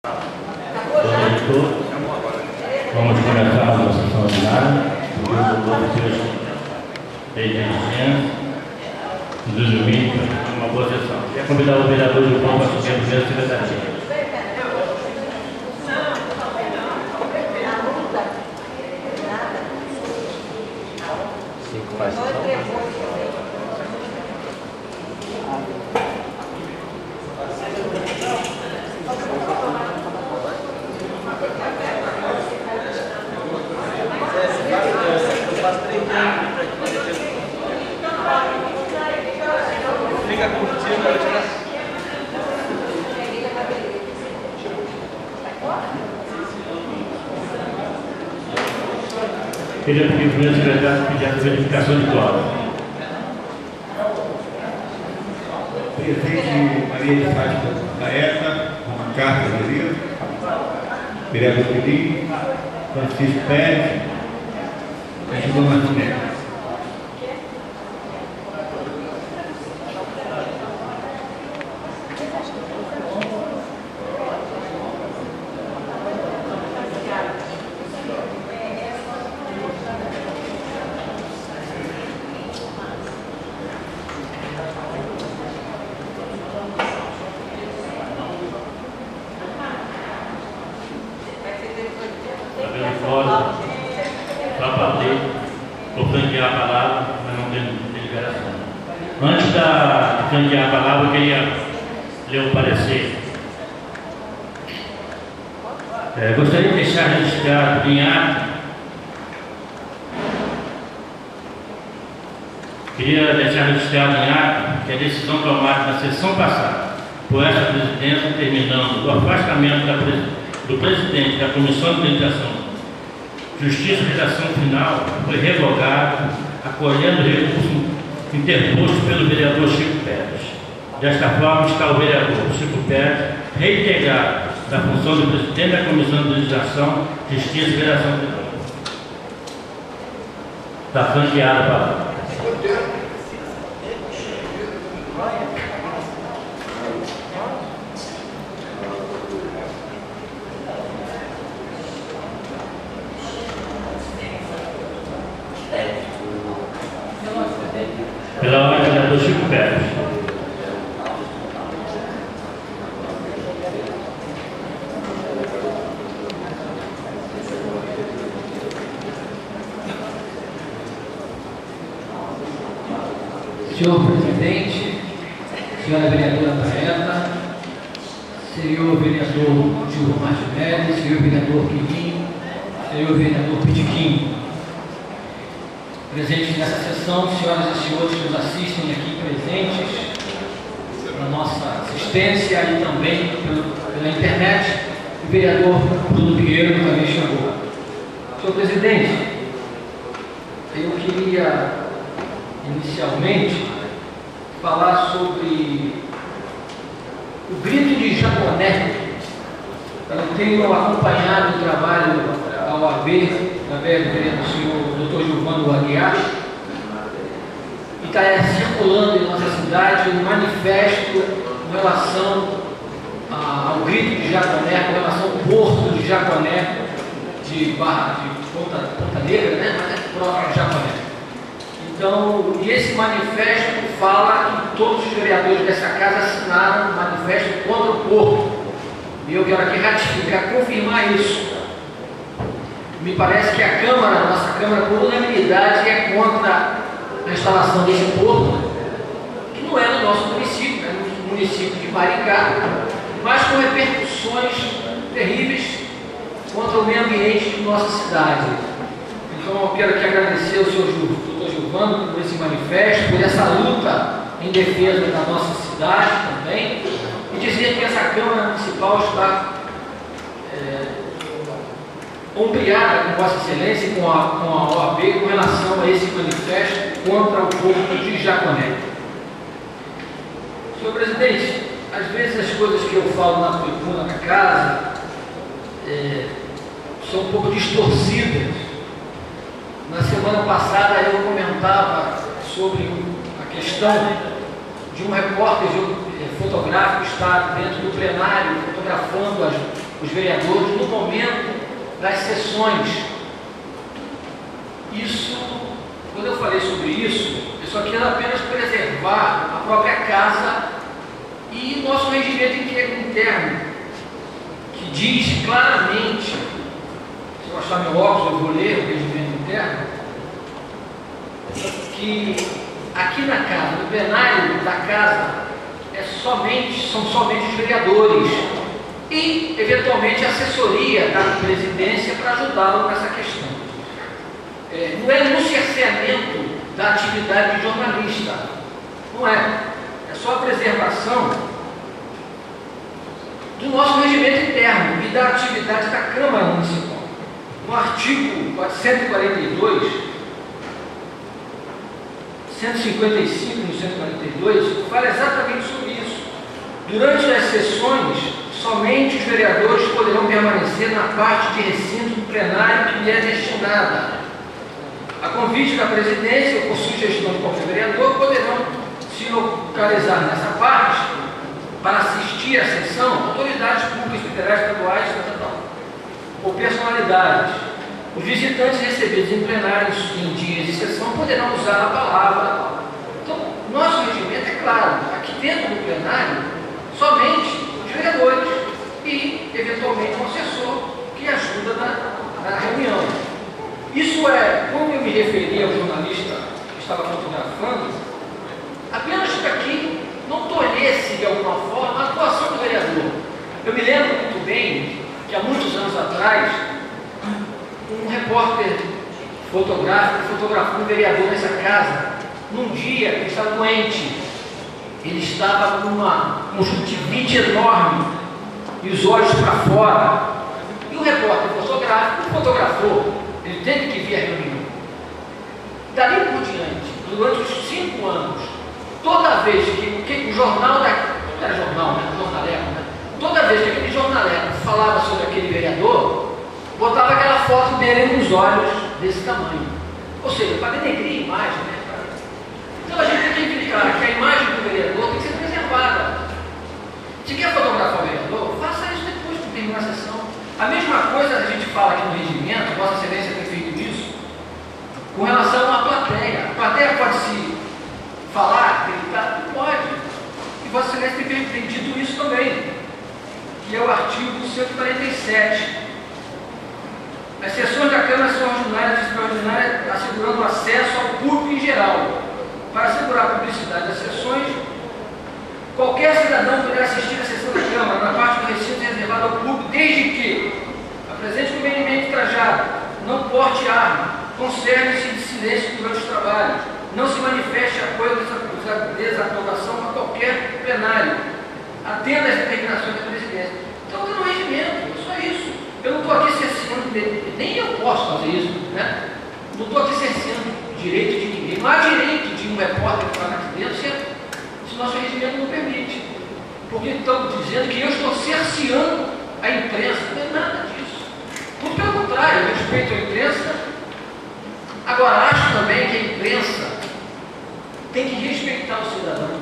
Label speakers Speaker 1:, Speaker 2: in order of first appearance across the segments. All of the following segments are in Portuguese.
Speaker 1: Boa noite a todos. Vamos começar a nossa sessão ordinária. O povo seja de licença, dos domingos, uma boa sessão. Quer convidar o vereador de João para assumir a primeira secretaria. Queria pedir ao primeiro secretário pedir a verificação de quórum.
Speaker 2: Presente Maria de Fátima Caeta, uma carta de livro. Vereador Felipe, Francisco Pérez, e João Martinelli.
Speaker 1: Só para ler, vou franquear a palavra, mas não tem deliberação. Antes de franquear a palavra, eu queria ler o parecer. Gostaria de deixar registrado em ata. Queria deixar registrado em ata que a decisão tomada na sessão passada por esta presidência, determinando o afastamento do presidente da Comissão de Legislação, Justiça e Redação Final, foi revogado, acolhendo o recurso interposto pelo vereador Chico Pérez. Desta forma, está o vereador Chico Pérez reintegrado da função de presidente da Comissão de Legislação, Justiça e Redação Final. Está franqueada a palavra. Pela ordem do vereador Chico Pérez.
Speaker 3: Senhor presidente, senhora vereadora Caeta, senhor vereador Gil Martinelli, senhor vereador Quirinho, senhor vereador Pitiquinho. Presentes nessa sessão, senhoras e senhores que nos assistem aqui presentes, na nossa assistência e também pela internet, o vereador Bruno Pinheiro, que também chegou. Senhor presidente, eu queria inicialmente falar sobre o grito de Jaconé. Eu tenho acompanhado o trabalho da OAB, através do senhor Dr. Gilvando Aguiar, e está circulando em nossa cidade um manifesto em relação ao grito de Jaconé, com relação ao porto de Jaconé, de Ponta Negra, né? Mas é próprio de Jaconé. Então, e esse manifesto fala que todos os vereadores dessa casa assinaram um manifesto contra o porto. E eu quero aqui ratificar, confirmar isso. Me parece que a Câmara, nossa Câmara, por unanimidade, é contra a instalação desse porto, que não é no nosso município, é no município de Maricá, mas com repercussões terríveis contra o meio ambiente de nossa cidade. Então, eu quero aqui agradecer ao senhor Dr. Gilvando por esse manifesto, por essa luta em defesa da nossa cidade também, e dizer que essa Câmara Municipal está ombreada com Vossa Excelência e com a OAB com relação a esse manifesto contra o porto de Jaconé. Senhor presidente, às vezes as coisas que eu falo na tribuna da casa são um pouco distorcidas. Na semana passada eu comentava sobre a questão de um repórter fotográfico estar dentro do plenário fotografando os vereadores no momento das sessões. Isso, quando eu falei sobre isso, eu só quero apenas preservar a própria casa e nosso regimento interno, que diz claramente, se eu achar meu óculos eu vou ler o regimento interno, que aqui na casa, no plenário da casa, são somente os vereadores e, eventualmente, a assessoria da presidência para ajudá-lo nessa questão. Não é no cerceamento da atividade de jornalista, não é. É só a preservação do nosso regimento interno e da atividade da Câmara Municipal. No artigo 142, 155 e 142, fala exatamente sobre isso. Durante as sessões, somente os vereadores poderão permanecer na parte de recinto do plenário que lhe é destinada. A convite da presidência ou por sugestão de qualquer vereador, poderão se localizar nessa parte para assistir à sessão autoridades públicas, federais, estaduais, ou personalidades. Os visitantes recebidos em plenários em dias de sessão poderão usar a palavra. Então, nosso regimento é claro, aqui dentro do plenário, somente os vereadores e, eventualmente, um assessor que ajuda na reunião. Isso é, quando eu me referi ao jornalista que estava fotografando, apenas para que não tolhesse, de alguma forma, a atuação do vereador. Eu me lembro muito bem que há muitos anos atrás, um repórter fotográfico fotografou um vereador nessa casa, num dia que ele estava doente. Ele estava com uma conjuntivite enorme e os olhos para fora. E o repórter fotográfico fotografou. Ele teve que vir à reunião. Dali por diante, durante os 5 anos, toda vez que o jornal não era jornal, né? Jornaleco, né? Toda vez que aquele jornaleco falava sobre aquele vereador, botava aquela foto dele nos olhos desse tamanho. Ou seja, para denegrir a imagem, né? Então a gente tem que implicar que a imagem do vereador tem que ser preservada. Se quer fotografar o vereador, faça isso depois de terminar a sessão. A mesma coisa a gente fala aqui no regimento, Vossa Excelência tem feito isso, com relação à plateia. A plateia pode se falar, gritar? Pode. E Vossa Excelência tem dito isso também, que é o artigo 147. As sessões da Câmara são ordinárias e extraordinárias, assegurando acesso ao público em geral. Para assegurar a publicidade das sessões, qualquer cidadão poderá assistir à sessão da Câmara na parte do recinto reservada ao público, desde que apresente conveniente trajado, não porte arma, conserve-se de silêncio durante os trabalhos, não se manifeste apoio ou desaprovação a qualquer plenário, atenda às determinações da presidência. Então, está no regimento, é só isso. Eu não estou aqui cerceando, nem eu posso fazer isso, né? Não estou aqui cerceando direito de ninguém. Não há direito de um repórter falar aqui dentro se nosso regimento não permite. Porque estão dizendo que eu estou cerceando a imprensa. Não é nada disso. Muito pelo contrário, eu respeito a imprensa. Agora, acho também que a imprensa tem que respeitar o cidadão.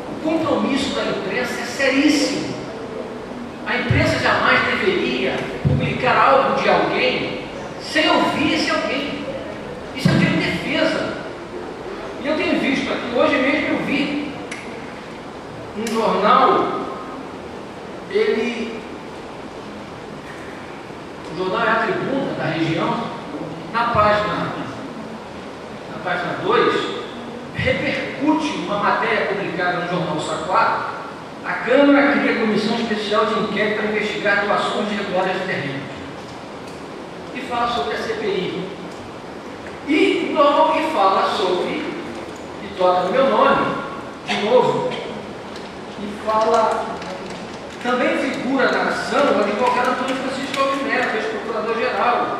Speaker 3: O compromisso da imprensa é seríssimo. A imprensa jamais deveria publicar algo de alguém sem ouvir esse alguém. Isso é de defesa. E eu tenho visto aqui, hoje mesmo eu vi um jornal, o jornal é a Tribuna da região, na página 2, repercute uma matéria publicada no jornal Saquá. A Câmara cria comissão especial de inquérito para investigar atuações irregulares de terrenos. E fala sobre a CPI. E logo que fala sobre, e toca no meu nome, de novo, e fala, também figura na ação o advogado Antônio Francisco Alves Neto, ex-procurador-geral,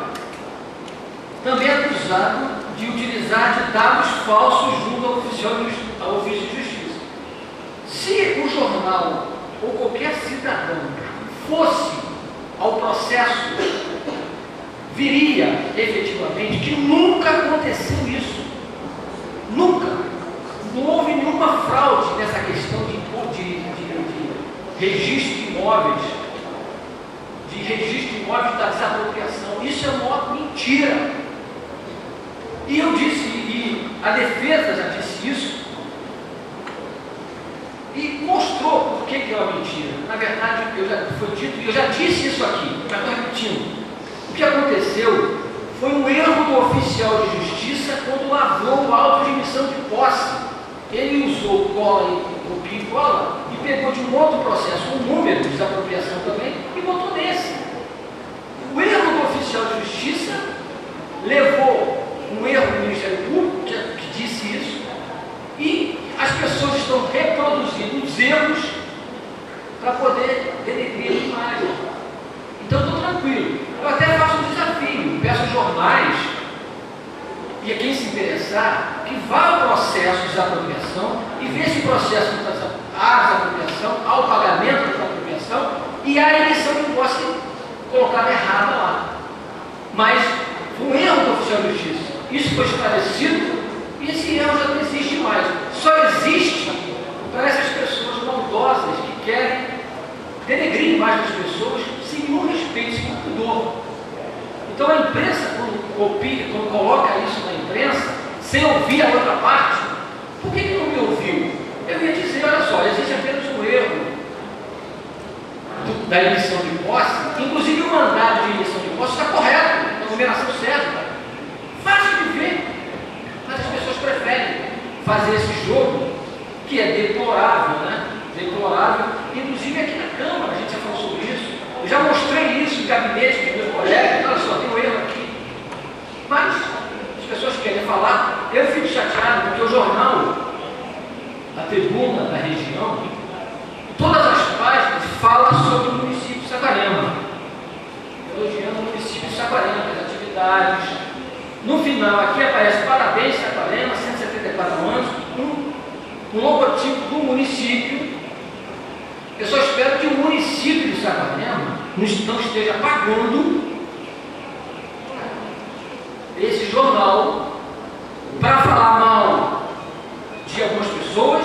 Speaker 3: também acusado de utilizar de dados falsos junto ao ofício de justiça. Se o jornal ou qualquer cidadão fosse ao processo, viria efetivamente que nunca aconteceu isso. Nunca. Não houve nenhuma fraude nessa questão de registro de imóveis. de registro de imóveis da desapropriação. Isso é uma mentira. E eu disse, e a defesa já disse isso, e mostrou por que é uma mentira. Na verdade, foi dito, e eu já disse isso aqui, mas estou repetindo. O que aconteceu foi um erro do oficial de justiça quando lavrou o auto de emissão de posse. Ele usou cola e cola e pegou de um outro processo, um número de desapropriação também, e botou nesse. O erro do oficial de justiça levou um erro do Ministério Público, que disse isso, e as pessoas estão reproduzindo os erros para poder denegrir a imagem. Então, estou tranquilo. Eu até faço um desafio, peço aos jornais, e a quem se interessar, que vá ao processo de desapropriação e vê esse processo de desapropriação, ao pagamento da desapropriação e a emissão de posse colocada errada lá. Mas foi um erro do oficial de justiça. Isso foi esclarecido e esse erro já não existe mais. Só existe para essas pessoas maldosas que querem denegrir a imagem das pessoas sem nenhum respeito, sem nenhum pudor. Então a imprensa, quando coloca isso na imprensa, sem ouvir a outra parte, por que não me ouviu? Eu ia dizer, olha só, existe apenas um erro da emissão de posse, inclusive o mandado de emissão de posse está correto, a numeração certa. Fácil de ver, mas as pessoas preferem fazer esse jogo, que é deplorável, né? Deplorável, inclusive aqui na Câmara, a gente já falou sobre isso. Eu já mostrei isso em gabinete dos meus colegas, olha só, tem um erro aqui. Mas as pessoas querem falar, eu fico chateado porque o jornal, a Tribuna da região, todas as páginas falam sobre o município de Saquarema, elogiando o município de Saquarema, as atividades. No final, aqui aparece parabéns Saquarema, 174 anos, um logotipo do município. Eu só espero que o município de Saquarema não esteja pagando esse jornal para falar mal de algumas pessoas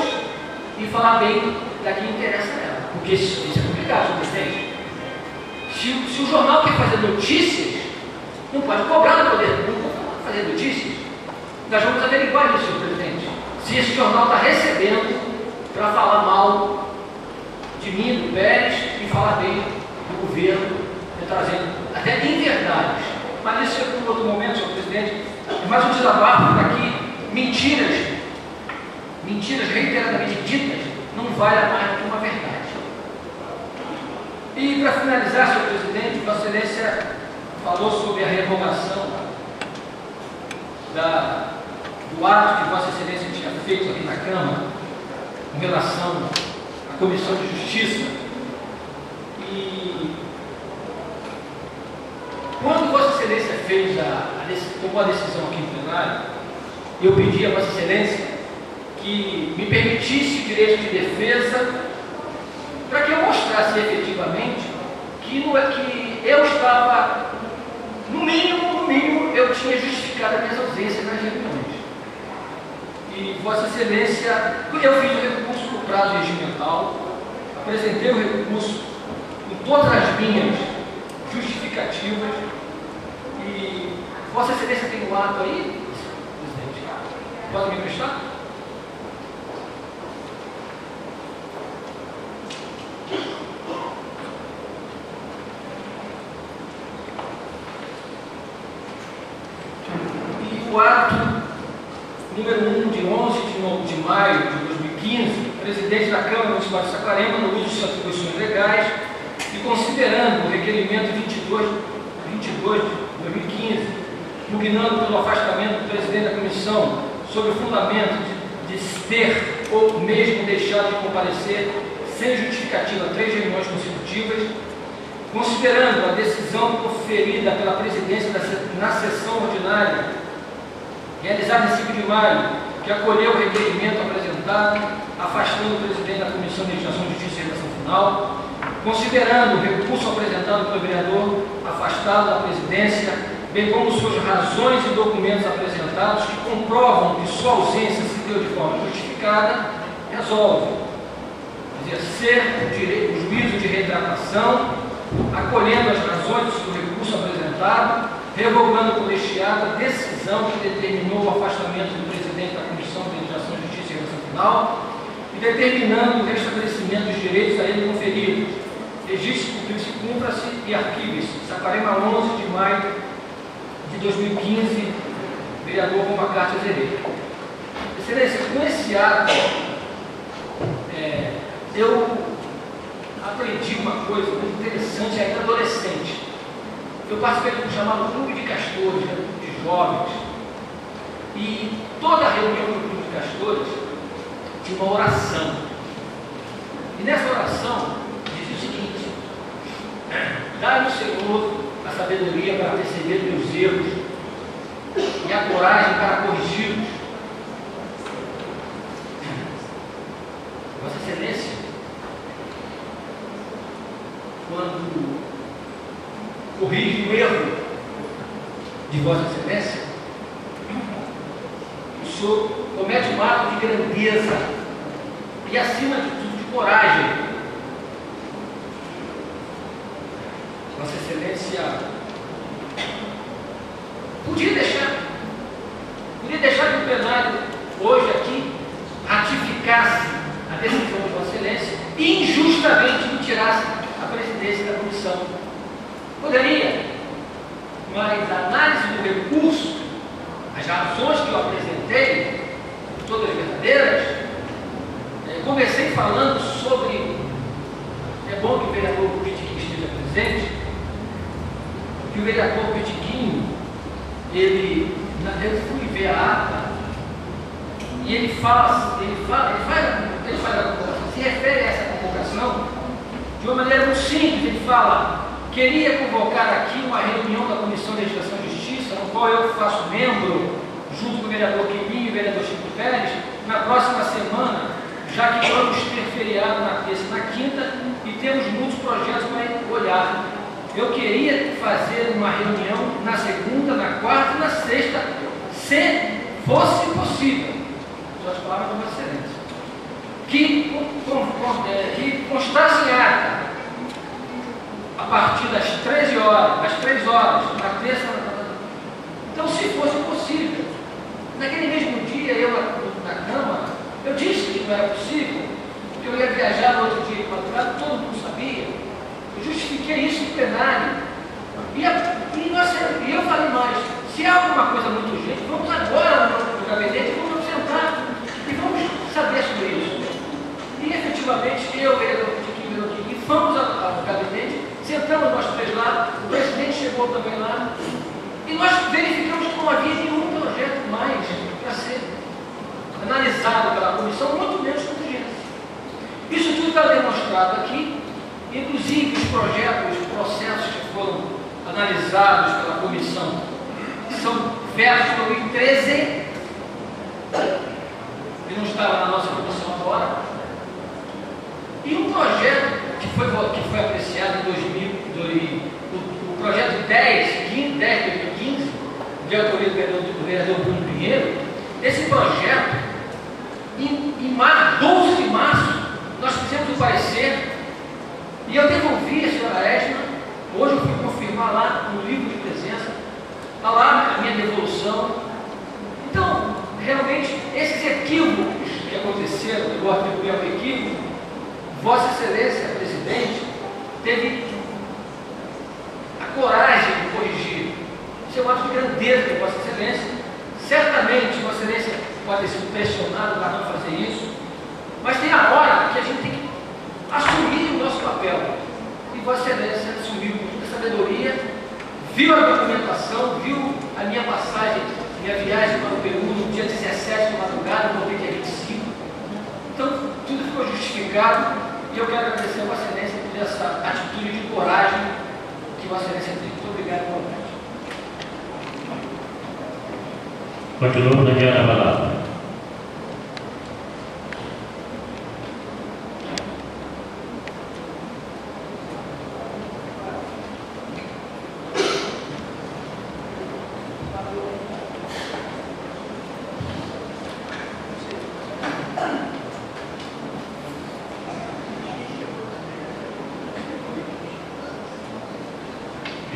Speaker 3: e falar bem da que interessa a ela. Porque isso é complicado, presidente. Se o jornal quer fazer notícias, não pode cobrar do poder público para fazer notícias. Nós vamos averiguar isso, senhor presidente. Se esse jornal está recebendo para falar mal de mim, do Pérez, e falar bem do governo, trazendo até inverdades. Mas isso é para um outro momento, senhor presidente. É mais um desabafo para que mentiras reiteradamente ditas, não valha mais do que uma verdade. E para finalizar, senhor presidente, Vossa Excelência falou sobre a revogação do ato que Vossa Excelência tinha feito aqui na Câmara em relação à Comissão de Justiça. E quando Vossa Excelência tomou a decisão aqui no plenário, eu pedi a Vossa Excelência que me permitisse o direito de defesa para que eu mostrasse efetivamente que eu estava, no mínimo, eu tinha justificado as minhas ausências nas reuniões. E Vossa Excelência, eu fiz o recurso por prazo regimental, apresentei o recurso com todas as minhas justificativas e Vossa Excelência tem um ato aí, presidente? Pode me emprestar? O ato número 1 de 11 de maio de 2015, presidente da Câmara Municipal de Saquarema, no uso de suas atribuições legais e considerando o requerimento 22 de 2015, impugnando pelo afastamento do presidente da comissão sob o fundamento de ter ou mesmo deixado de comparecer sem justificativa 3 reuniões consecutivas, considerando a decisão proferida pela presidência na sessão ordinária realizada em 5 de maio, que acolheu o requerimento apresentado, afastando o presidente da Comissão de Legislação, Justiça e Redação Final, considerando o recurso apresentado pelo vereador afastado da presidência, bem como suas razões e documentos apresentados que comprovam que sua ausência se deu de forma justificada, resolve exercer o juízo de retratação acolhendo as razões do recurso apresentado, revogando por estiada a decisão que determinou o afastamento do presidente da Comissão de Legislação, Justiça e Redação Final e determinando o restabelecimento dos direitos a ele conferidos. Registro público cumpra-se e arquive-se. Saquarema, 11 de maio de 2015, vereador Romacarte Azevedo. Excelência, com esse ato, eu aprendi uma coisa muito interessante ainda adolescente. Eu participei de um chamado Clube de Castores, um grupo de jovens, e toda reunião do Clube de Castores tinha uma oração. E nessa oração diz o seguinte: dá-me, Senhor, a sabedoria para perceber meus erros e a coragem para corrigi-los. Vossa Excelência, quando corrige o erro de Vossa Excelência, o senhor comete um ato de grandeza e, acima de tudo, de coragem. Vossa Excelência podia deixar que o plenário hoje aqui ratificasse a decisão de Vossa Excelência e injustamente me tirasse a presidência da comissão. Poderia, mas a análise do recurso, as razões que eu apresentei, todas verdadeiras, comecei falando sobre, é bom que o vereador Pitiquinho esteja presente, que o vereador Pitiquinho, eu fui ver a ata, e ele se refere a essa convocação de uma maneira muito simples. Ele fala: queria convocar aqui uma reunião da Comissão de Legislação e Justiça, no qual eu faço membro, junto com o vereador Quininho e o vereador Chico Pérez, na próxima semana, já que vamos ter feriado na terça e na quinta e temos muitos projetos para olhar. Eu queria fazer uma reunião na segunda, na quarta e na sexta, se fosse possível. São as palavras de Vossa Excelência. Que constasse em ata, a partir das 13 horas, das 3 horas, na terça. Então, se fosse possível, naquele mesmo dia, eu na Câmara, eu disse que não era possível, que eu ia viajar no outro dia de madrugada, todo mundo sabia. Eu justifiquei isso no plenário. E eu falei mais: se há alguma coisa muito urgente, vamos agora no gabinete, vamos sentar e vamos saber sobre isso. E efetivamente, eu, vereador Tiquinho, fomos ao gabinete, sentamos nós três lá, o presidente chegou também lá, e nós verificamos que não havia nenhum projeto mais para ser analisado pela comissão, muito menos com urgência. Isso tudo está demonstrado aqui, inclusive os projetos, os processos que foram analisados pela comissão são versos de 2013, que não estava na nossa comissão agora. E um projeto que foi apreciado em 2000, o projeto 10 de 2015, de autoria do vereador Bruno Pinheiro, esse projeto, em 12 de março, nós fizemos o parecer, e eu devolvi a senhora Esma. Hoje eu fui confirmar lá no livro de presença, está lá a minha devolução. Então, realmente, esses equívocos que aconteceram, eu vou atribuir ao equívoco, Vossa Excelência, presidente, teve a coragem de corrigir. Isso é um ato de grandeza de Vossa Excelência. Certamente, Vossa Excelência pode ter sido pressionado para não fazer isso, mas tem a hora que a gente tem que assumir o nosso papel. E Vossa Excelência assumiu com muita sabedoria, viu a documentação, viu a minha passagem, minha viagem para o Peru no dia 17 de madrugada, voltei dia 25. Então, tudo ficou justificado. E eu quero agradecer a Vossa Excelência por essa atitude de coragem que Vossa Excelência tem. Muito obrigado, boa noite.
Speaker 1: Continua, Daniel, a palavra.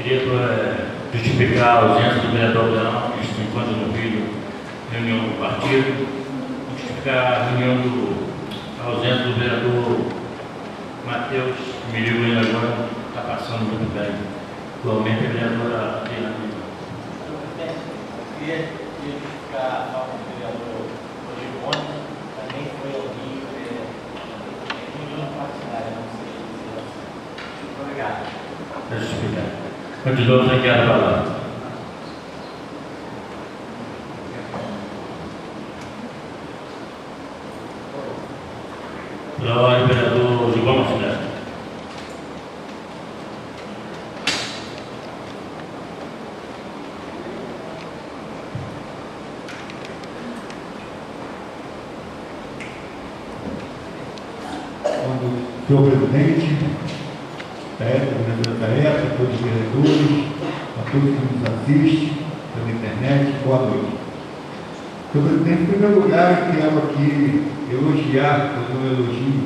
Speaker 1: Queria justificar a ausência do vereador Leão, que se encontra no Rio, reunião do partido, justificar a ausência do vereador Matheus, que me ligou ainda agora, está passando muito bem. Atualmente a vereadora Adriana.
Speaker 4: Queria justificar a falta do vereador Rodrigo, também foi ao Rio, reunião partidária, não sei se. Obrigado.
Speaker 1: Para justificar. Continua, obrigado a palavra. Glória, vereador Gilvan Martinelli.
Speaker 2: Senhor presidente, vereadora Tarefa, todos os vereadores, a todos que nos assistem pela internet, boa noite. Senhor presidente, em primeiro lugar, quero aqui elogiar, fazer um elogio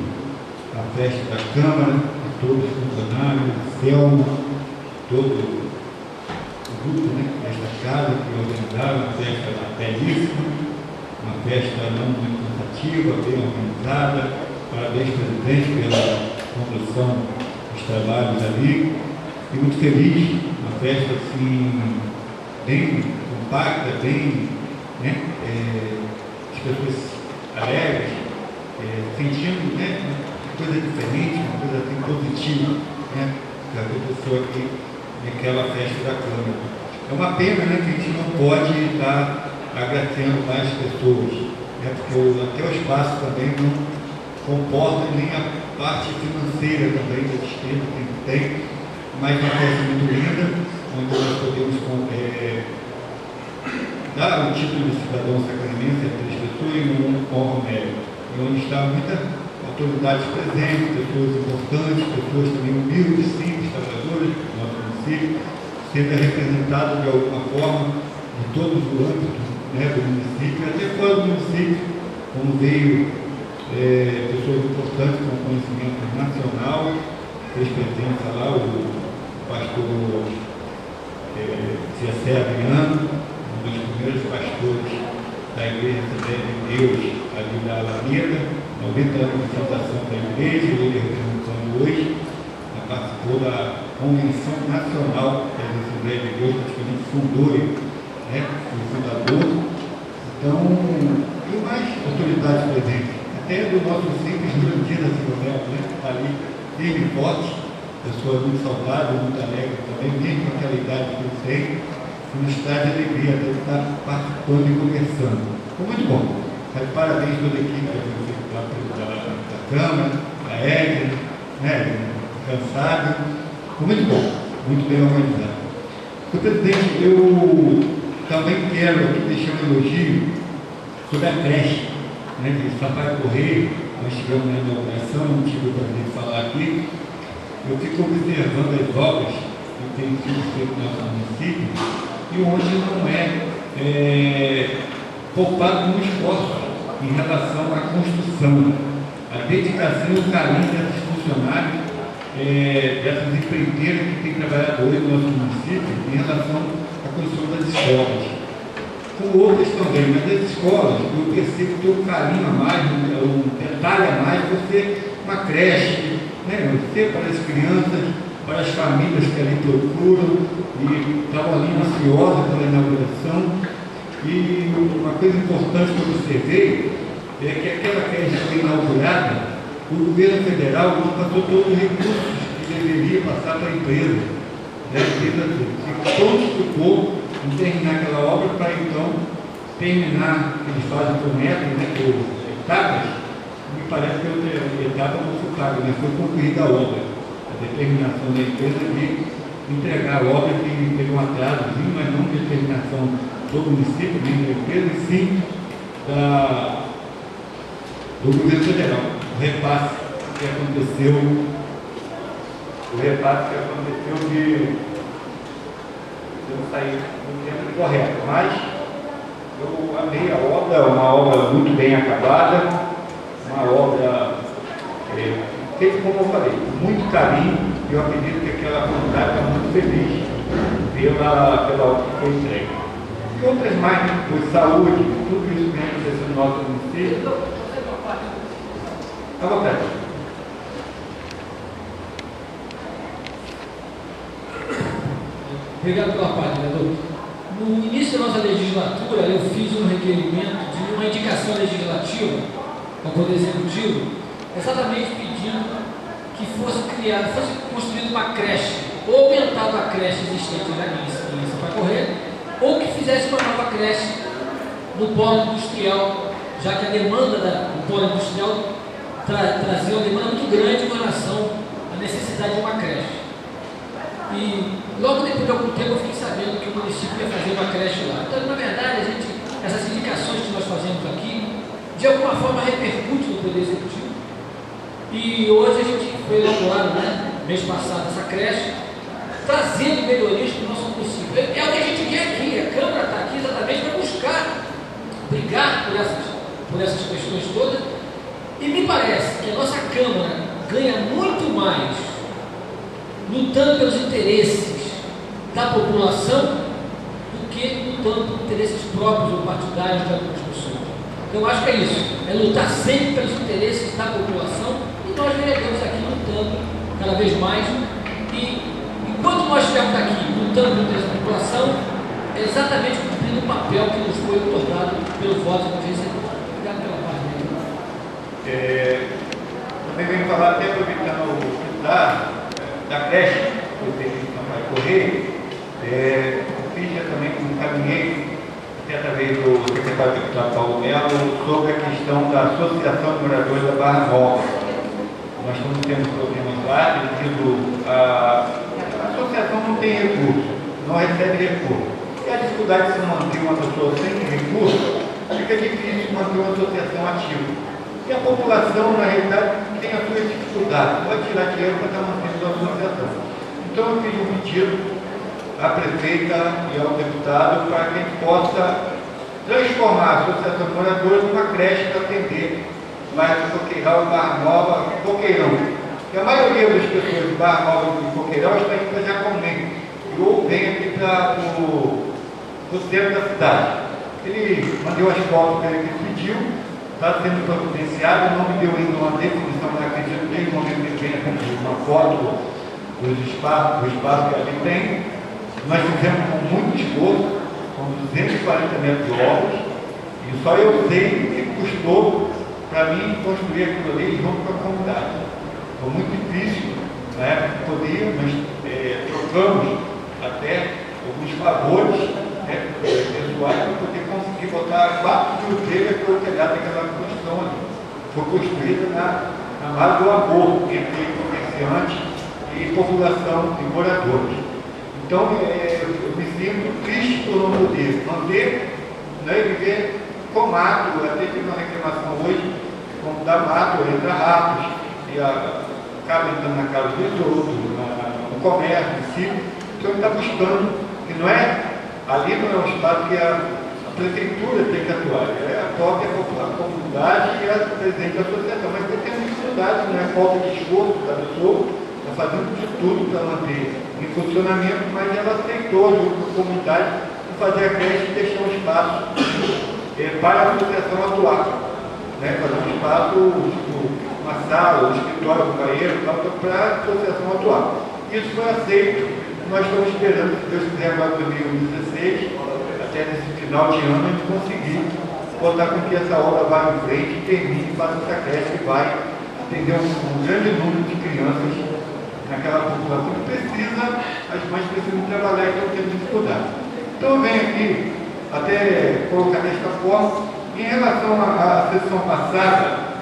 Speaker 2: à festa da Câmara, a todos os funcionários, Selma, todo o grupo desta casa que organizaram uma festa belíssima, uma festa não muito cansativa, bem organizada. Parabéns, presidente, pela condução dos trabalhos ali. E muito feliz, uma festa assim, bem compacta, bem, as pessoas alegres, sentindo uma coisa diferente, uma coisa assim positiva, da pessoa aqui naquela festa da Câmara. É uma pena que a gente não pode estar agradecendo mais pessoas, porque até o espaço também não comporta nem a parte financeira também da despesa que tem, mas uma festa muito linda, onde nós podemos dar o título de cidadão sacramense a 3 pessoas e um honro médico, e onde está muitas autoridades presentes, pessoas importantes, pessoas também humildes, simples, trabalhadores do nosso município, sendo representado de alguma forma em todos os âmbitos do município, até fora do município, como veio pessoas importantes com conhecimento nacional, fez presença lá o pastor Cessé Adriano, um dos primeiros pastores da Igreja Assembleia de Deus ali da Alameda, 90 anos de fundação da igreja, ele representando hoje, participou da Convenção Nacional da Assembleia de Deus, praticamente fundou, o fundador. Então, e mais autoridades presentes. Até do nosso simples Jurandir da Silvana, que está ali, firme e forte, pessoa muito saudável, muito alegre também, mesmo com aquela idade que ele tem, que nos traz alegria de estar participando e conversando. Foi muito bom. Parabéns toda a equipe da Câmara, a Edna, cansado. Foi muito bom, muito bem organizado. Senhor presidente, eu também quero aqui deixar um elogio sobre a creche. De Sampaio Correia, nós tivemos na inauguração, não tive o prazer de falar aqui. Eu fico observando as obras que têm sido feitas no nosso município e onde não poupado no esforço em relação à construção, a dedicação e o carinho desses funcionários, dessas empreiteiras que têm trabalhado hoje no nosso município em relação à construção das escolas. Com outras também, mas as escolas, eu percebo que tem um carinho a mais, um detalhe a mais, você, uma creche, você para as crianças, para as famílias que ali procuram, e estavam ali ansiosas pela inauguração. E uma coisa importante que eu observei é que aquela creche que foi inaugurada, o governo federal não passou todos os recursos que deveria passar para a empresa. A empresa ficou em terminar aquela obra para então terminar, que eles fazem por metros, por etapas, me parece que outra etapa não foi paga, foi concluída a obra. A determinação da empresa de entregar a obra que teve um atrasozinho, mas não determinação do município, nem da empresa, e sim do governo federal. O repasse que aconteceu de não sair no tempo correto, mas eu amei a obra, uma obra muito bem acabada, uma obra feita, como eu falei, com muito carinho, e eu acredito que aquela comunidade está muito feliz pela obra que foi entregue. E outras mais, por saúde, tudo isso vem acontecendo no nosso município. À vontade.
Speaker 3: Obrigado pela parte, vereador. No início da nossa legislatura, eu fiz um requerimento de uma indicação legislativa ao Poder Executivo, exatamente pedindo que fosse construída uma creche, ou aumentada a creche existente em Sampaio Corrêa, ou que fizesse uma nova creche no polo industrial, já que a demanda do polo industrial trazia uma demanda muito grande com relação à necessidade de uma creche. E logo depois de algum tempo eu fiquei sabendo que o município ia fazer uma creche lá. Então, na verdade, essas indicações que nós fazemos aqui, de alguma forma repercute no Poder Executivo. E hoje a gente foi elaborado, mês passado, essa creche, trazendo melhorias para o nosso município. É o que a gente quer aqui. A Câmara está aqui exatamente para buscar, brigar por essas questões todas. E me parece que a nossa Câmara ganha muito mais lutando pelos interesses da população do que lutando por interesses próprios ou partidários de algumas pessoas. Eu acho que é isso, é lutar sempre pelos interesses da população, e nós vereadores aqui lutando cada vez mais. E enquanto nós estivermos aqui lutando pelo interesse da população, é exatamente cumprindo o papel que nos foi otorgado pelo voto que nós recebemos. Obrigado pela parte.
Speaker 2: Também venho falar, até aproveitando o da creche, que eu tenho que Sampaio Corrêa, eu fiz também, encaminhei, até através do secretário deputado Paulo Melo, sobre a questão da Associação de Moradores da Barra Nova. Nós estamos tendo problemas lá, devido a associação não tem recurso, não recebe recurso. E a dificuldade de se manter uma pessoa sem recurso, fica difícil manter uma associação ativa. E a população, na realidade, tem a sua dificuldade, pode tirar dinheiro para estar mantendo a associação. Então eu fiz um pedido à prefeita e ao deputado para que a gente possa transformar a Associação de Moradores numa creche para atender mais o Coqueiral e Barra Nova, Coqueirão. E a maioria das pessoas de Barra Nova e Coqueiral está indo para Jacomém, ou vem aqui para o centro da cidade. Ele mandou as fotos que ele pediu, está sendo providenciado, não me deu ainda uma definição, mas acredito que no momento que venha uma foto do espaço que ali tem. Nós fizemos com muito esforço, com 240 metros de obras, e só eu sei que custou para mim construir aquilo ali junto com a comunidade. Foi muito difícil, na época podia, mas trocamos até alguns favores pessoais para poder conseguir botar 4 mil telhas para o telhado daquela construção ali. Foi construída na base do amor entre comerciantes e população e moradores. Então, eu me sinto triste por não poder manter, e viver com mato. Até tive uma reclamação hoje, como da mato, entra ratos, e acaba entrando na casa dos outros, no comércio, em si. Então, ele está buscando, que não é, ali não é um espaço que a prefeitura tem que atuar, é a própria comunidade e a presidente da associação, mas tem dificuldade, não é falta de esforço da pessoa, está fazendo de tudo para manter em funcionamento, mas ela aceitou, junto com a comunidade, fazer a creche e deixar um espaço para a associação atuar. Fazer um espaço, tipo, uma sala, um escritório, um banheiro, para a associação atuar. Isso foi aceito. Nós estamos esperando, se Deus quiser, agora em 2016, até nesse final de ano, a gente conseguir botar com que essa obra vá em frente e termine e faça essa creche que vai atender um grande número de crianças naquela população que precisa, as mães precisam trabalhar e estão tendo dificuldade. Então eu venho aqui até colocar desta forma, em relação à sessão passada,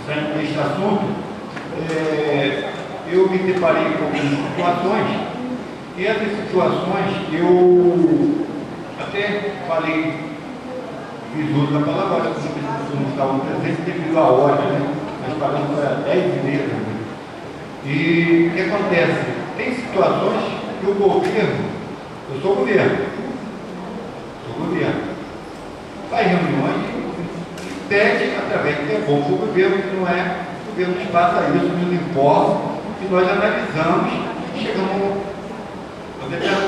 Speaker 2: saindo deste assunto, eu me deparei com algumas situações, e essas situações eu até falei, fiz uso da palavra, acho que as pessoas não estavam presentes devido à hora, nós falamos para 10 meses. E o que acontece? Tem situações que o governo, eu sou governo, faz reuniões e pede, através que é bom para o governo, que não é, o governo nos passa isso, nos informa, e nós analisamos e chegamos a determinado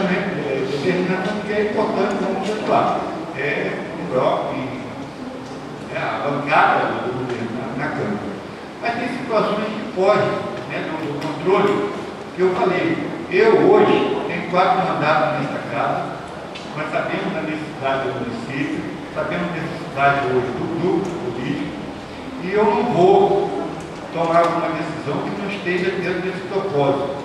Speaker 2: determinação, porque é importante, vamos atuar. É o bloco e a bancada do governo na Câmara. Mas tem situações que fogem, né, do controle, que eu falei. Eu hoje tenho 4 mandatos nesta casa, nós sabemos da necessidade do município, sabemos da necessidade hoje do grupo político, e eu não vou tomar alguma decisão que não esteja dentro desse propósito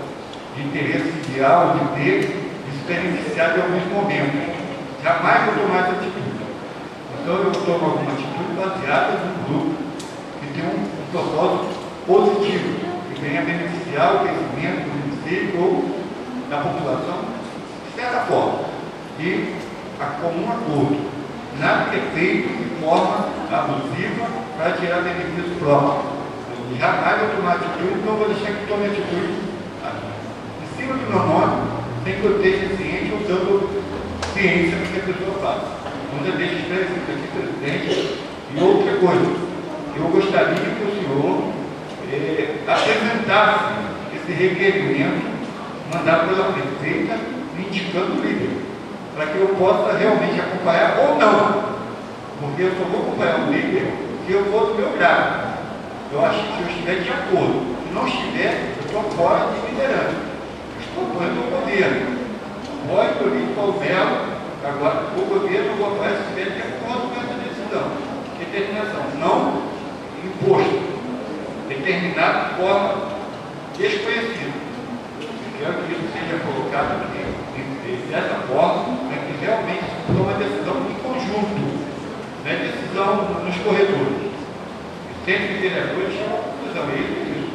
Speaker 2: de interesse ideal, de ter, de se beneficiar de alguns momentos. Jamais vou tomar essa atitude. Então eu tomo alguma atitude baseada no grupo, que tem um propósito positivo, que venha beneficiar o crescimento do município ou da população, de certa forma, e a comum acordo. Nada que é feito de forma abusiva para tirar benefício próprio. Eu jamais vou tomar atitude, não vou deixar que tome atitude em cima do meu nome, sem que eu esteja ciente ou dando ciência do que a pessoa faz. Então eu deixo esclarecido aqui, presidente. E outra coisa, eu gostaria que o senhor apresentasse esse requerimento mandado pela prefeita, indicando o líder, para que eu possa realmente acompanhar ou não, porque eu só vou acompanhar o líder se eu for do meu grado. Eu acho que se eu estiver de acordo, se não estiver, eu estou fora de liderança. Eu estou apoiando o governo. Pode político ao belo, agora o governo eu vou apoiar se estiver de acordo com essa decisão. Determinação, não imposto, determinado de forma desconhecida. Eu quero que isso seja colocado aqui dessa forma, para que realmente se tome uma decisão em conjunto, não é decisão nos corredores. Sempre vereadores chamam a conclusão, é isso.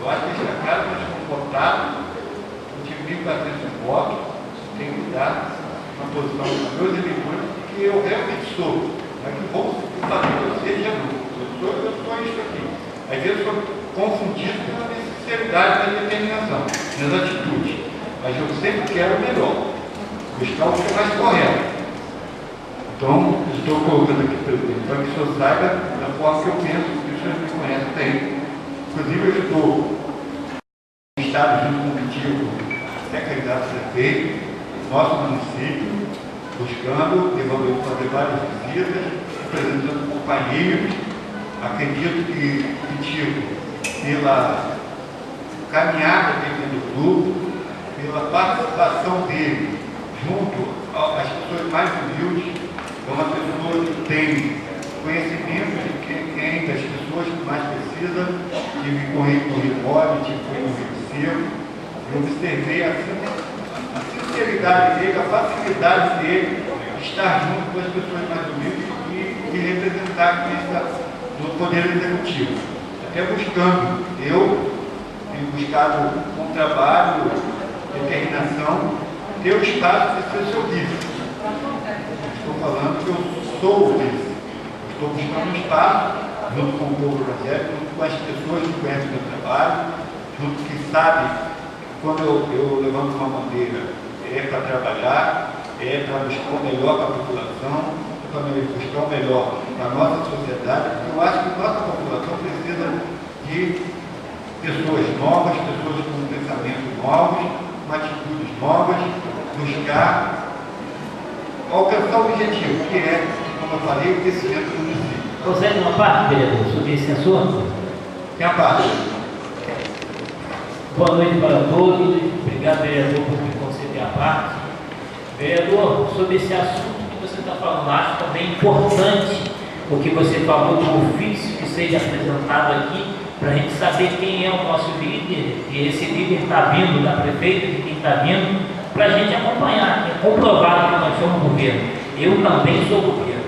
Speaker 2: Eu acho que esta casa nós estamos votados, eu tive 1.400 votos, tenho que dar uma posição para meus eleitores, que eu realmente sou. Não é que vão fazer que eu seja não. Eu sou isso aqui. Às vezes eu sou confundido pela necessidade da determinação, das atitudes. Mas eu sempre quero o melhor, buscar o que é mais correto. Então, estou colocando aqui, presidente, para que o senhor saiba da forma que eu penso, que o senhor me conhece bem. Inclusive, eu estou no estado junto contigo, até candidato a prefeito, nosso município, buscando, levando fazer várias visitas, apresentando companheiros. Acredito que Tico, pela caminhada dele do grupo, pela participação dele junto às pessoas mais humildes, é uma pessoa que tem conhecimento de quem das pessoas que mais precisam. Tive com ele no Ribode, tive com ele no Rio Seco, e observei a sinceridade dele, a facilidade dele de estar junto com as pessoas mais humildes e representar do Poder Executivo. Até buscando, eu tenho buscado com trabalho, determinação, ter o espaço de ser seu vice. Estou falando que eu sou o vice. Estou buscando um espaço, junto com o povo brasileiro, junto com as pessoas que conhecem o meu trabalho, junto que sabem que quando eu levanto uma bandeira é para trabalhar, é para buscar o melhor para a população, é para buscar o melhor para a nossa sociedade, porque eu acho que nossa população precisa de pessoas novas, pessoas com pensamentos novos, com atitudes novas, buscar alcançar o objetivo, que é, como eu falei, o crescimento do município.
Speaker 5: Consegue uma parte, vereador, sobre esse assunto?
Speaker 2: Tem a parte.
Speaker 5: Boa noite para todos. Obrigado, vereador, por me conceder a parte. Vereador, sobre esse assunto que você está falando, acho também importante o que você falou do ofício que seja apresentado aqui, para a gente saber quem é o nosso líder, e esse líder está vindo da prefeita, de quem está vindo, para a gente acompanhar, é comprovado que nós somos governo. Eu também sou governo.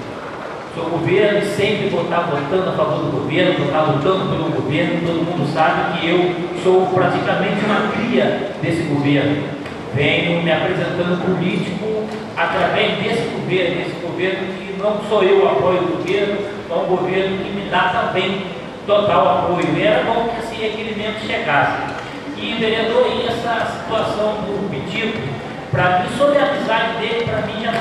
Speaker 5: Sou governo e sempre vou estar votando a favor do governo, vou estar lutando pelo governo. Todo mundo sabe que eu sou praticamente uma cria desse governo. Venho me apresentando político através desse governo que não sou eu apoio do governo, é um governo que me dá também total apoio. E era bom que esse requerimento chegasse. E, vereador, e essa situação do pedido, para mim, sobre a amizade dele, para mim já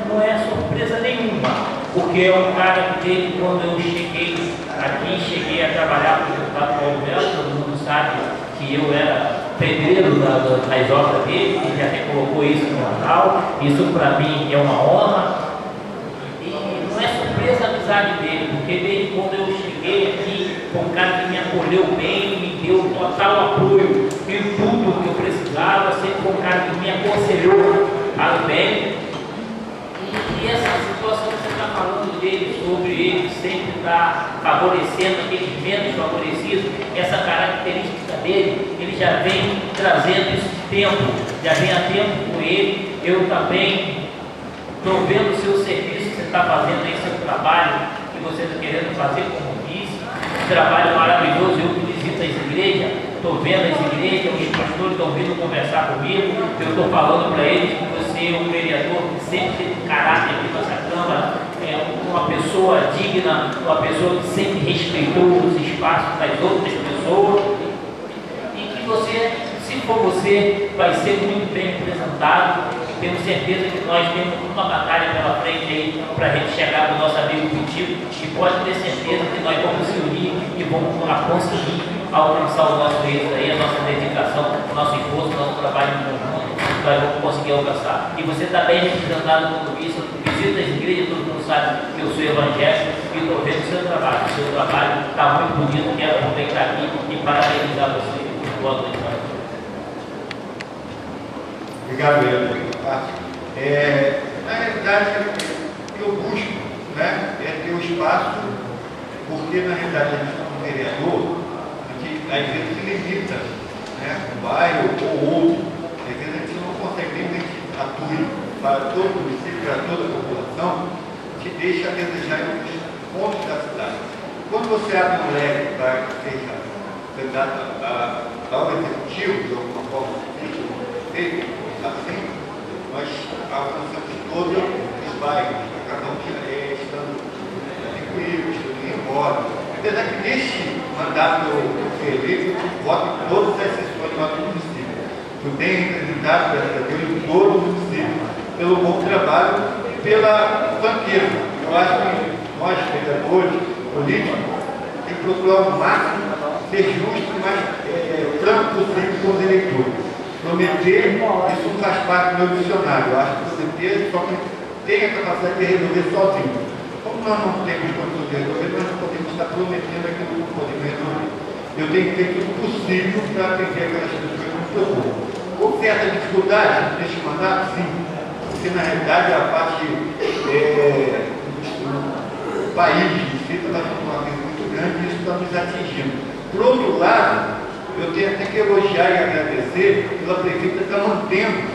Speaker 5: não é surpresa nenhuma, porque é um cara que desde quando eu cheguei aqui, cheguei a trabalhar com o deputado Paulo Melo, todo mundo sabe que eu era pedreiro das obras dele, ele já até colocou isso no jornal. Isso para mim é uma honra. E não é surpresa a amizade dele, porque desde quando eu cheguei aqui, foi um cara que me acolheu bem, me deu total apoio em tudo que eu precisava, sempre foi um cara que me aconselhou para o bem. E essa situação que você está falando dele, sobre ele sempre estar favorecendo aqueles menos favorecidos, essa característica dele, ele já vem trazendo isso de tempo, já vem há tempo com ele. Eu também estou vendo o seu serviço que você está fazendo aí, seu trabalho que você está querendo fazer como vice, um trabalho maravilhoso. Eu que visito as igrejas, estou vendo as igrejas, os pastores estão vindo conversar comigo, eu estou falando para eles que você é um vereador que sempre teve caráter aqui nessa Câmara, uma pessoa digna, uma pessoa que sempre respeitou os espaços das outras pessoas, e que você, se for você, vai ser muito bem representado. Tenho certeza que nós temos uma batalha pela frente aí para a gente chegar no nosso amigo Pitico, e pode ter certeza que nós vamos se unir e vamos conseguir alcançar o nosso êxito aí, a nossa dedicação, o nosso esforço, o nosso trabalho em conjunto, nós vamos conseguir alcançar. E você está bem representado como isso, visita as igrejas, todo mundo sabe que eu sou evangélico e estou vendo o seu trabalho. O seu trabalho está muito bonito, quero aproveitar aqui e parabenizar você. Boa noite.
Speaker 2: Obrigado, vereador. Na realidade, eu busco, né, ter o espaço, porque na realidade a gente como vereador, a gente às vezes se limita, né, um bairro ou outro, às vezes a gente não consegue nem que a gente atue para todo o município, para toda a população, que deixa a desejar em alguns pontos da cidade. Quando você abre um leque para que seja candidato ao executivo, de alguma forma, feito assim, nós alcançamos todos os bairros, cada um estando tranquilo, estando embora. Apesar que neste mandato eu fui eleito, eu voto em todas as sessões do município. Eu tenho representado, graças a Deus, em todo o município, pelo bom trabalho e pela franqueza. Eu acho que nós, vereadores, políticos, temos que procurar ao máximo ser justo e mais franco possível com os eleitores. Prometer, isso não faz parte do meu dicionário. Eu acho que prometer só que tem a capacidade de resolver sozinho. Como nós não temos condições de resolver, nós não podemos estar prometendo aquilo que não podemos resolver. Eu tenho feito o possível para atender aquelas pessoas que me procuram. Com certa dificuldade neste mandato, sim, porque na realidade a parte do país em si está fazendo uma coisa muito grande e isso está nos atingindo. Por outro lado, eu tenho até que elogiar e agradecer pela prefeita estar mantendo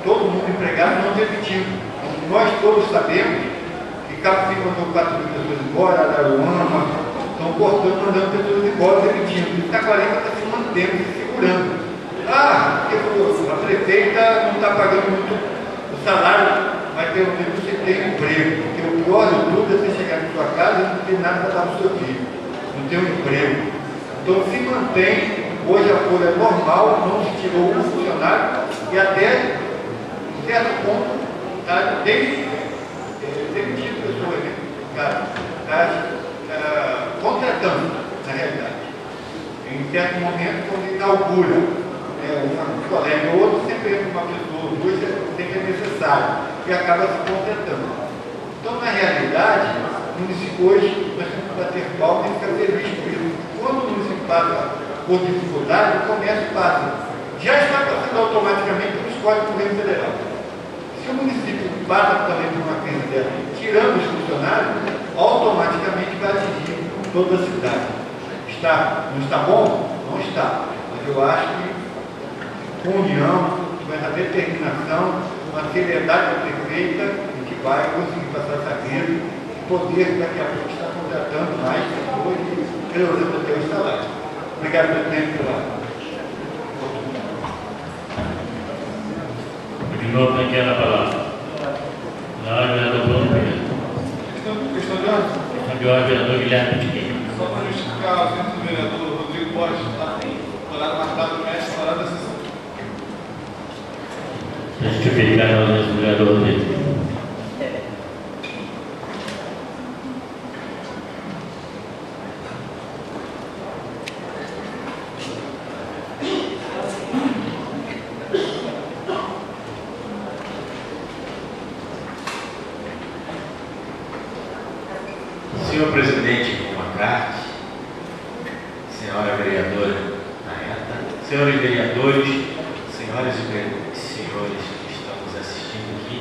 Speaker 2: todo mundo empregado, não demitindo. Nós todos sabemos que Capitinga mandou 4.000 pessoas embora, Araruama, estão cortando, mandando pessoas embora, demitindo. E Itaquarema está se mantendo, se segurando. Porque a prefeita não está pagando muito o salário, mas pelo menos você tem emprego. Porque o pior de tudo é você chegar na sua casa e não ter nada para dar para o seu filho. Não tem um emprego. Então se mantém. Hoje a folha é normal, não se tirou um funcionário e até, em certo ponto, está demitindo pessoas, está contratando, na realidade. Em certo momento, quando inaugura um colégio ou outro, sempre entra uma pessoa, duas, sempre é necessário, e acaba se contratando. Então, na realidade, o município hoje, nós temos que bater palma e ficar feliz por isso. Quando o município passa por dificuldade, o comércio passa. Já está passando automaticamente pelos códigos do governo federal. Se o município passa também por uma crise dela, tirando os funcionários, automaticamente vai atingir toda a cidade. Não está bom? Não está. Mas eu acho que com união, com essa determinação, com a seriedade da prefeita, a gente vai conseguir passar essa crise e poder, daqui a pouco, estar contratando mais pessoas e melhorando até os salários. Obrigado pelo tempo.
Speaker 1: De novo, quem quer a palavra? Não, vereador Bruno Pinheiro.
Speaker 6: Questão de ordem?
Speaker 1: Questão de ordem, vereador Guilherme Piquet.
Speaker 6: Só para justificar a ausência do vereador Rodrigo Borges, está horário marcado no mestre, horário da sessão.
Speaker 1: Justificar a ausência do vereador Rodrigo.
Speaker 7: senhor presidente Macarte, senhora vereadora Naeta, senhores vereadores, senhoras e senhores que estão nos assistindo aqui,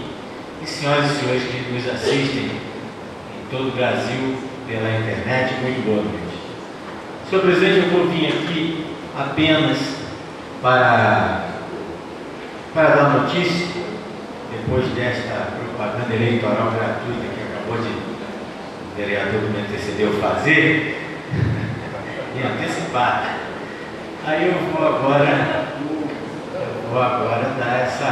Speaker 7: e senhoras e senhores que nos assistem em todo o Brasil pela internet, muito boa noite. Senhor presidente, eu vou vir aqui apenas para dar notícia, depois desta propaganda eleitoral gratuita que acabou de o vereador que me antecedeu fazer, e antecipar. Aí eu vou agora dar essa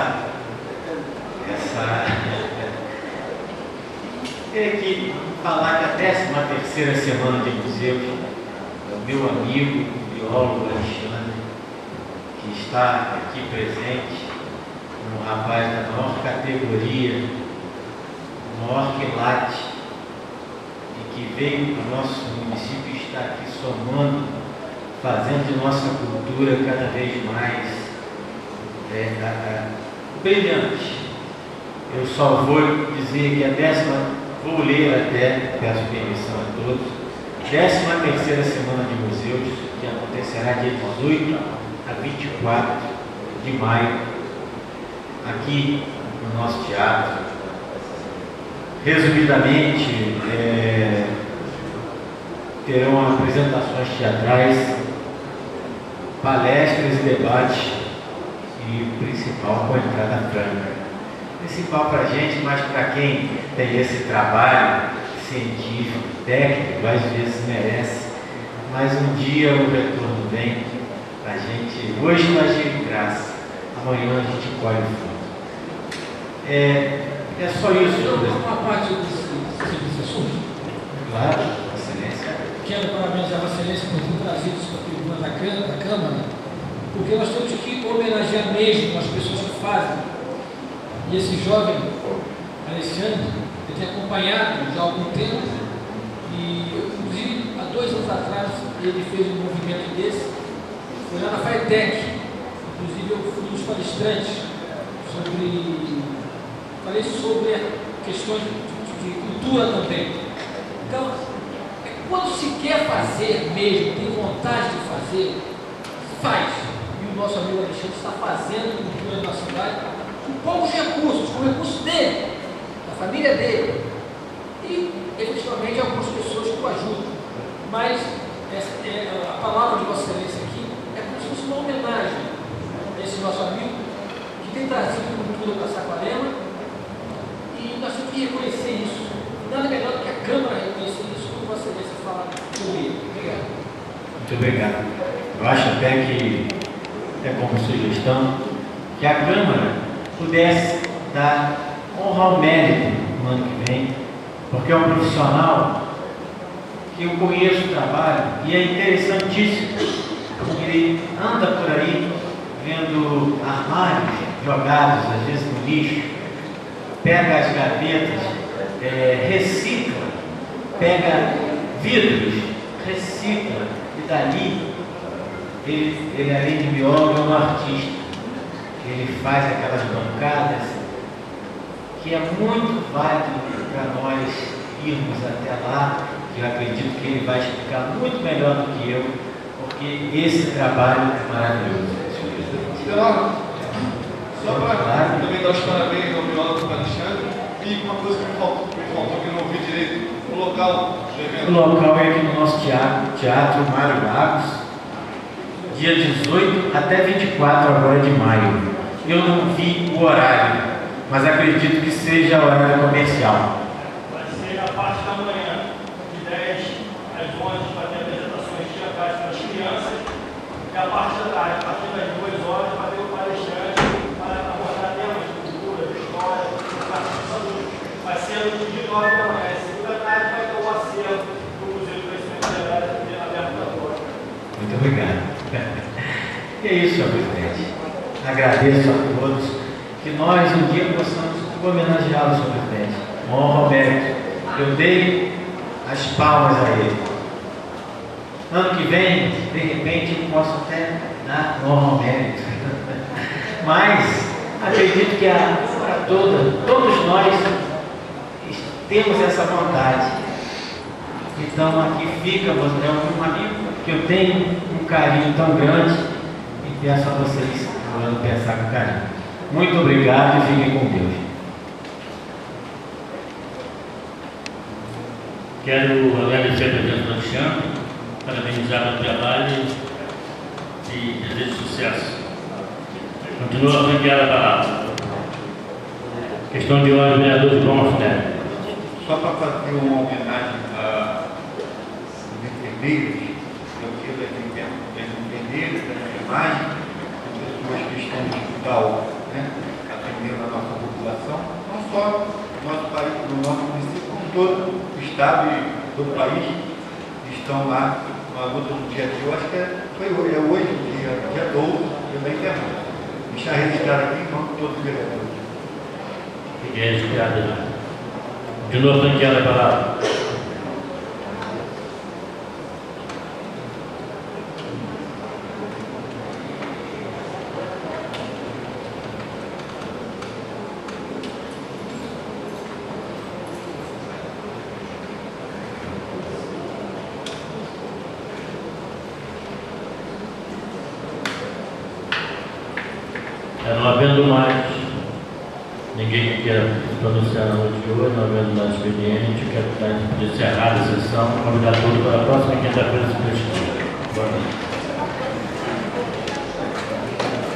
Speaker 7: tenho que falar que a 13ª semana de museus, o meu amigo, o biólogo Alexandre, que está aqui presente, um rapaz da maior categoria, o maior quilate, e que veio para o nosso município e está aqui somando, fazendo de nossa cultura cada vez mais brilhante. Eu só vou dizer que vou ler até, peço permissão a todos, 13ª Semana de Museus, que acontecerá dia 18 a 24 de maio, aqui no nosso teatro. Resumidamente, terão apresentações teatrais, palestras e debates, e o principal com a entrada franca. Principal para a gente, mas para quem tem esse trabalho científico, técnico, às vezes merece. Mas um dia o retorno vem, a gente, hoje nós de graça, amanhã a gente colhe o fruto. É só isso.
Speaker 3: Uma parte desse assunto.
Speaker 7: Claro, Excelência.
Speaker 3: Quero parabenizar a Excelência por ter trazido isso para a tribuna da Câmara, porque nós temos que homenagear mesmo as pessoas que fazem. E esse jovem Alexandre, eu tenho acompanhado já há algum tempo, e inclusive há 2 anos atrás ele fez um movimento desse, foi lá na FATEC, inclusive eu fui um dos palestrantes falei sobre questões de cultura também. Então, quando se quer fazer mesmo, tem vontade de fazer, faz. E o nosso amigo Alexandre está fazendo cultura na nossa cidade, com poucos recursos, com recursos dele, da família dele, e efetivamente algumas pessoas que o ajudam. Mas a palavra de Vossa Excelência aqui é como se fosse uma homenagem a esse nosso amigo que tem trazido cultura para Saquarema, e nós temos que reconhecer isso. Nada melhor do que a Câmara reconhecer isso, como Vossa Excelência fala sobre ele. Obrigado.
Speaker 7: Muito obrigado. Eu acho até que, como sugestão, que a Câmara pudesse dar honra ao mérito no ano que vem, porque é um profissional que eu conheço o trabalho e é interessantíssimo. Ele anda por aí vendo armários jogados, às vezes no lixo, pega as gavetas, recicla, pega vidros, recicla, e dali ele além de biólogo, é um artista. Ele faz aquelas bancadas que é muito válido para nós irmos até lá, que eu acredito que ele vai explicar muito melhor do que eu, porque esse trabalho é maravilhoso.
Speaker 6: Só para também dar os parabéns ao biólogo Alexandre, e uma coisa que me faltou que eu não ouvi direito, o local do evento.
Speaker 7: O local é aqui no nosso Teatro Mário Lagos, dia 18 até 24 agora de maio. Eu não vi o horário, mas acredito que seja a horário comercial.
Speaker 1: Vai ser a parte da manhã, de 10 às 11, para ter apresentações teatrais para as crianças, e a parte da tarde, a partir das 2 horas, para ter o palestrante, para abordar temas de cultura, de história, de participação. Vai ser de 9 da manhã, e segunda tarde vai ter o acervo do Museu de Conhecimento Gerais aberto da porta.
Speaker 7: Muito obrigado. E é isso, senhor presidente. Agradeço a todos, que nós um dia possamos homenageá-lo, senhor presidente. Honra ao mérito. Eu dei as palmas a ele. Ano que vem, de repente, eu posso até dar honra ao mérito. Mas acredito que para todos nós temos essa vontade. Então aqui fica, é um amigo que eu tenho um carinho tão grande e peço a vocês pensar com carinho. Muito obrigado e fiquem com Deus.
Speaker 1: Quero agradecer a presença do Alexandre, parabenizar o trabalho e desejo sucesso. Continua a franquear a palavra. Questão de ordem, vereador João Austero.
Speaker 2: Só para fazer uma homenagem aos enfermeiros, eu fiz aqui das enfermeiras, da enfermagem, pessoas que estão no hospital, né, atendendo a nossa população, não só no nosso país, no nosso município, como todo o estado e todo o país, estão lá na luta do dia a dia. Eu acho que foi hoje, dia 12, pela internet. Deixar registrado aqui em nome de todos os vereadores.
Speaker 1: Fiquei registrado. Continua a franquear a palavra. Não havendo mais ninguém que queira se pronunciar na noite de hoje, não havendo mais expediente, quero encerrar a sessão, convidar todos para a próxima quinta-feira, se Deus quiser. Boa noite.